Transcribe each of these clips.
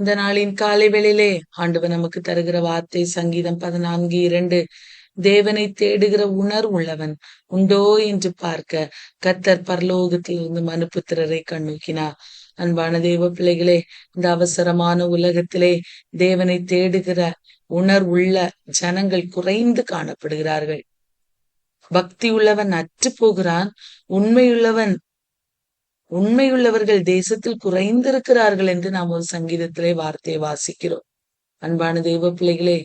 இந்த நாளின் காலை வேளையிலே ஆண்டவர் நமக்கு தருகிற வார்த்தை சங்கீதம் 14:2. தேவனை தேடுகிற உணர்வு உள்ளவன் உண்டோ என்று பார்க்க கர்த்தர் பரலோகத்திலிருந்து மனுபுத்திரரை கண்ணோக்கினார். அன்பான தேவ பிள்ளைகளே, இந்த அவசரமான உலகத்திலே தேவனை தேடுகிற உணர்வுள்ள ஜனங்கள் குறைந்து காணப்படுகிறார்கள். பக்தி உள்ளவன் அற்று போகிறான். உண்மையுள்ளவர்கள் தேசத்தில் குறைந்திருக்கிறார்கள் என்று நாம் ஒரு சங்கீதத்திலே வார்த்தையை வாசிக்கிறோம். அன்பான தேவ பிள்ளைகளே,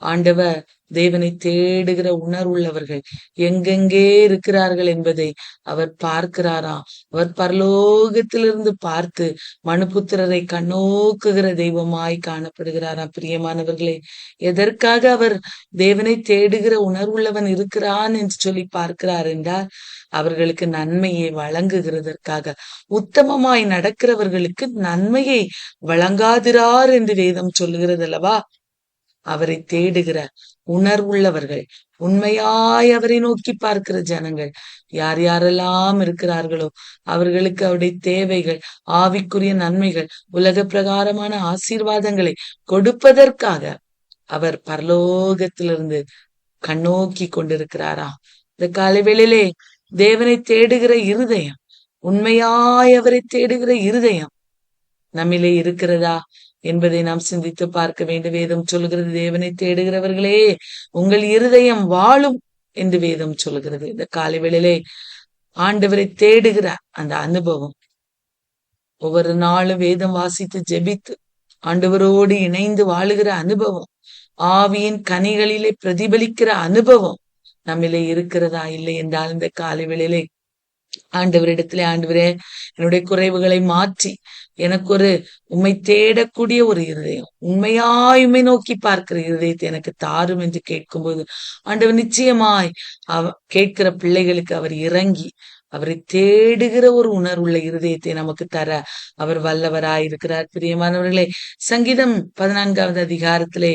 ஆண்டவர் தேவனை தேடுகிற உணர்வுள்ளவர்கள் எங்கெங்கே இருக்கிறார்கள் என்பதை அவர் பார்க்கிறாராம். அவர் பரலோகத்திலிருந்து பார்த்து மனுபுத்திரரை கண்ணோக்குகிற தெய்வமாய் காணப்படுகிறாராம். பிரியமானவர்களே, எதற்காக அவர் தேவனை தேடுகிற உணர்வுள்ளவன் இருக்கிறான் என்று சொல்லி பார்க்கிறார் என்றால், அவர்களுக்கு நன்மையை வழங்குகிறதற்காக. உத்தமமாய் நடக்கிறவர்களுக்கு நன்மையை வழங்காதிரார் என்று வேதம் சொல்லுகிறது அல்லவா? அவரை தேடுகிற உணர்வுள்ளவர்கள், உண்மையாய் அவரை நோக்கி பார்க்கிற ஜனங்கள் யார் யாரெல்லாம் இருக்கிறார்களோ அவர்களுக்கு அவருடைய தேவைகள், ஆவிக்குரிய நன்மைகள், உலக பிரகாரமான ஆசீர்வாதங்களை கொடுப்பதற்காக அவர் பரலோகத்திலிருந்து கண்ணோக்கி கொண்டிருக்கிறாரா. இந்த காலைவேளையிலே தேவனை தேடுகிற இருதயம், உண்மையாய் அவரை தேடுகிற இருதயம் நம்மிலே இருக்கிறதா என்பதை நாம் சிந்தித்து பார்க்க வேண்டும். வேதம் சொல்கிறது, தேவனை தேடுகிறவர்களே உங்கள் இருதயம் வாழும் என்று வேதம் சொல்கிறது. இந்த காலை வேளையிலே ஆண்டவரை தேடுகிற அந்த அனுபவம், ஒவ்வொரு நாளும் வேதம் வாசித்து ஜெபித்து ஆண்டவரோடு இணைந்து வாழுகிற அனுபவம், ஆவியின் கனிகளிலே பிரதிபலிக்கிற அனுபவம் நம்மிலே இருக்கிறதா? இல்லை என்றால் இந்த காலை வேளையிலே ஆண்டவரிடத்திலே, ஆண்டவரே என்னுடைய குறைவுகளை மாற்றி எனக்கு ஒரு உம்மை தேடக்கூடிய ஒரு இருதயம், உண்மையாயுமை நோக்கி பார்க்கிற இருதயத்தை எனக்கு தாரும் என்று கேட்கும்போது ஆண்டவர் நிச்சயமாய் கேட்கிற பிள்ளைகளுக்கு அவர் இறங்கி அவரை தேடுகிற ஒரு உணர்வுள்ள இருதயத்தை நமக்கு தர அவர் வல்லவராயிருக்கிறார். பிரியமானவர்களே, சங்கீதம் 14வது அதிகாரத்திலே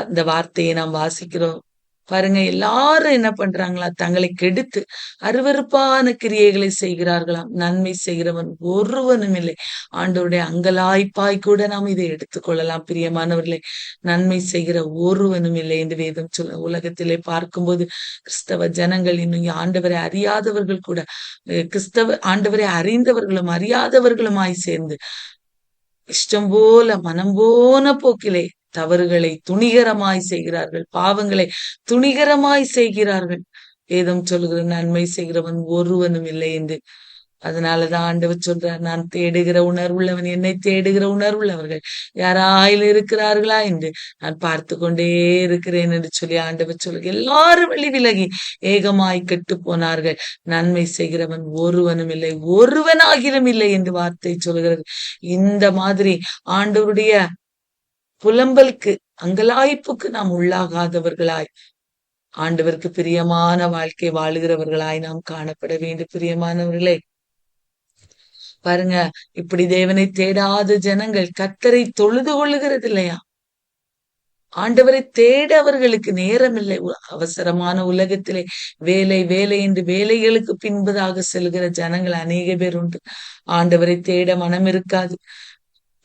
இந்த வார்த்தையை நாம் வாசிக்கிறோம். பாருங்க, எல்லாரும் என்ன பண்றாங்களா? தங்களை கெடுத்து அருவருப்பான கிரியைகளை செய்கிறார்களாம். நன்மை செய்கிறவன் ஒருவனும் இல்லை. ஆண்டவருடைய அங்கலாய்ப்பாய் கூட நாம் இதை எடுத்துக்கொள்ளலாம். பிரியமானவர்களே, நன்மை செய்கிற ஒருவனும் இல்லை என்று வேதம் சொல்ல. உலகத்திலே பார்க்கும்போது கிறிஸ்தவ ஜனங்கள், இன்னும் ஆண்டவரை அறியாதவர்கள் கூட, ஆண்டவரை அறிந்தவர்களும் அறியாதவர்களுமாய் சேர்ந்து இஷ்டம் போல மனம் போன போக்கிலே தவறுகளை துணிகரமாய் செய்கிறார்கள், பாவங்களை துணிகரமாய் செய்கிறார்கள். வேதம் சொல்லுகிற நன்மை செய்கிறவன் ஒருவனும் இல்லை என்று. அதனாலதான் ஆண்டவர் சொல்றார், நான் தேடுகிற உணர்வுள்ளவன், என்னை தேடுகிற உணர்வுள்ளவர்கள் யாராயில் இருக்கிறார்களா என்று நான் பார்த்து கொண்டே இருக்கிறேன் என்று சொல்லி ஆண்டவர் சொல்லுங்க. எல்லாரும் வழி விலகி ஏகமாய் கெட்டு போனார்கள், நன்மை செய்கிறவன் ஒருவனும் இல்லை, ஒருவனாகிலும் இல்லை என்று வார்த்தை சொல்கிறது. இந்த மாதிரி ஆண்டவருடைய புலம்பலுக்கு, அங்கலாய்ப்புக்கு நாம் உள்ளாகாதவர்களாய், ஆண்டவருக்கு பிரியமான வாழ்க்கை வாழுகிறவர்களாய் நாம் காணப்பட வேண்டும். பிரியமானவர்களே, பாருங்க, இப்படி தேவனை தேடாத ஜனங்கள் கர்த்தரை தொழுது கொள்ளுகிறது இல்லையா? ஆண்டவரை தேட அவர்களுக்கு நேரம் இல்லை. அவசரமான உலகத்திலே வேலை வேலை என்று வேலைகளுக்கு பின்பதாக செல்கிற ஜனங்கள் அநேக பேர் உண்டு. ஆண்டவரை தேட மனம் இருக்காது,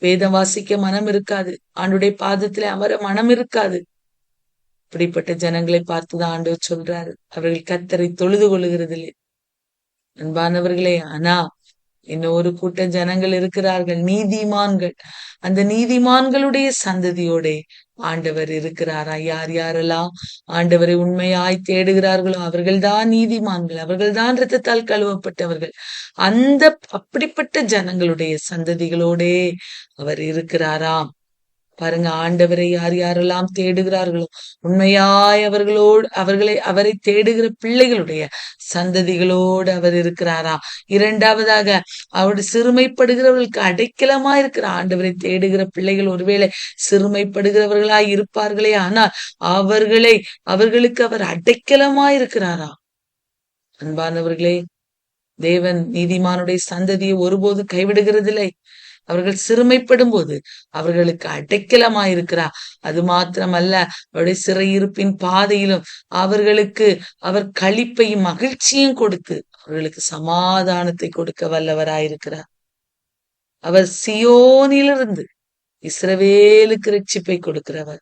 வேதம் வாசிக்க மனம் இருக்காது, ஆண்டுடைய பாதத்திலே அமர மனம் இருக்காது. இப்படிப்பட்ட ஜனங்களை பார்த்துதான் ஆண்டவர் சொல்றாரு, அவர்கள் கர்த்தரை தொழுது கொள்ளுகிறதில்லை. அன்பானவர்களே, ஆனா இன்னொரு கூட்ட ஜனங்கள் இருக்கிறார்கள், நீதிமான்கள். அந்த நீதிமான்களுடைய சந்ததியோட ஆண்டவர் இருக்கிறாரா? யார் யாரெல்லாம் ஆண்டவரை உண்மையாய் தேடுகிறார்களோ அவர்கள்தான் நீதிமான்கள், அவர்கள்தான் இரத்தத்தால் கழுவப்பட்டவர்கள். அப்படிப்பட்ட ஜனங்களுடைய சந்ததிகளோடே அவர் இருக்கிறாராம். பாருங்க, ஆண்டவரை யார் யாரெல்லாம் தேடுகிறார்களோ உண்மையாய் அவரை தேடுகிற பிள்ளைகளுடைய சந்ததிகளோடு அவர் இருக்கிறாரா. இரண்டாவதாக, அவருடைய சிறுமைப்படுகிறவர்களுக்கு அடைக்கலமா இருக்கிற ஆண்டவரை தேடுகிற பிள்ளைகள் ஒருவேளை சிறுமைப்படுகிறவர்களாய் இருப்பார்களே, ஆனால் அவர்களுக்கு அவர் அடைக்கலமா இருக்கிறாரா. அன்பானவர்களே, தேவன் நீதிமானுடைய சந்ததியை ஒருபோது கைவிடுகிறதில்லை. அவர்கள் சிறுமைப்படும் போது அவர்களுக்கு அடைக்கலமாயிருக்கிறார். அது மாத்திரமல்ல, அவருடைய சிறையிருப்பின் பாதையிலும் அவர்களுக்கு அவர் களிப்பையும் மகிழ்ச்சியும் கொடுத்து அவர்களுக்கு சமாதானத்தை கொடுக்க வல்லவராயிருக்கிறார். அவர் சியோனிலிருந்து இஸ்ரவேலுக்கு ரட்சிப்பை கொடுக்கிறவர்.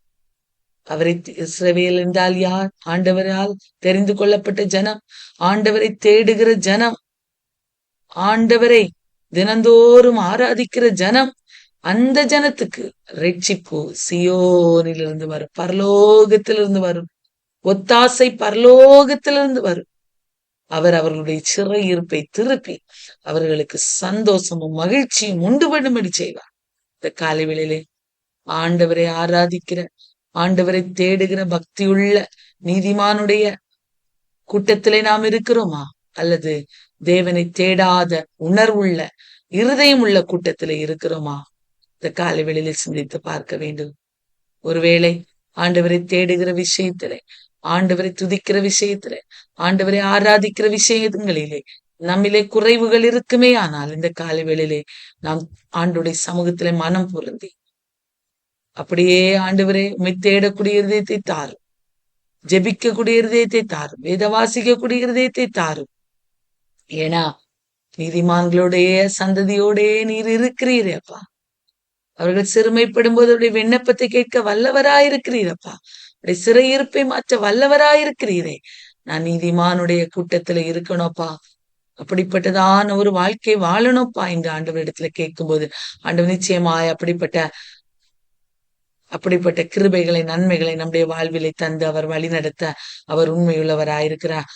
அவரை இஸ்ரவேல் என்றால் யார்? ஆண்டவரால் தெரிந்து கொள்ளப்பட்ட ஜனம், ஆண்டவரை தேடுகிற ஜனம், ஆண்டவரை தினந்தோறும் ஆராதிக்கிற ஜனம். அந்த ஜனத்துக்கு ரட்சிப்பு சியோனிலிருந்து வரும், பரலோகத்திலிருந்து வரும். ஒத்தாசை பரலோகத்திலிருந்து வரும். அவர் அவர்களுடைய சிறையிருப்பை திருப்பி அவர்களுக்கு சந்தோஷமும் மகிழ்ச்சியும் உண்டு பண்ணும்படி செய்வார். இந்த காலை வேளையிலே ஆண்டவரை ஆராதிக்கிற, ஆண்டவரை தேடுகிற பக்தியுள்ள நீதிமானுடைய கூட்டத்திலே நாம் இருக்கிறோமா? அல்லது தேவனை தேடாத உணர்வுள்ள இருதயம் உள்ள கூட்டத்திலே இருக்கிறோமா? இந்த காலை வேளையிலே சிந்தித்து பார்க்க வேண்டும். ஒருவேளை ஆண்டவரை தேடுகிற விஷயத்திலே, ஆண்டவரை துதிக்கிற விஷயத்திலே, ஆண்டவரை ஆராதிக்கிற விஷயங்களிலே நம்மிலே குறைவுகள் இருக்குமே, ஆனால் இந்த காலை வேளையிலே நாம் ஆண்டுடைய சமூகத்திலே மனம் பொருந்தி அப்படியே ஆண்டவரே உம்மை தேடக்கூடிய இருதயத்தை தாரும், ஜெபிக்கக்கூடிய இருதயத்தை தாரும், வேத வாசிக்கக்கூடிய இருதயத்தை தாரும். ஏன்னா நீதிமான்களுடைய சந்ததியோடே நீர் இருக்கிறீரே அப்பா. அவர்கள் சிறுமைப்படும் போது அவருடைய விண்ணப்பத்தை கேட்க வல்லவராயிருக்கிறீரப்பா. அவருடைய சிறையிருப்பை மாற்ற வல்லவராயிருக்கிறீரே. நான் நீதிமானுடைய கூட்டத்துல இருக்கணும்ப்பா, அப்படிப்பட்டதான ஒரு வாழ்க்கை வாழணும்ப்பா என்று ஆண்டவரிடத்துல கேட்கும்போது ஆண்டவர் நிச்சயமாய் அப்படிப்பட்ட கிருபைகளை, நன்மைகளை நம்முடைய வாழ்விலை தந்து அவர் வழி நடத்த அவர் உண்மையுள்ளவராயிருக்கிறார்.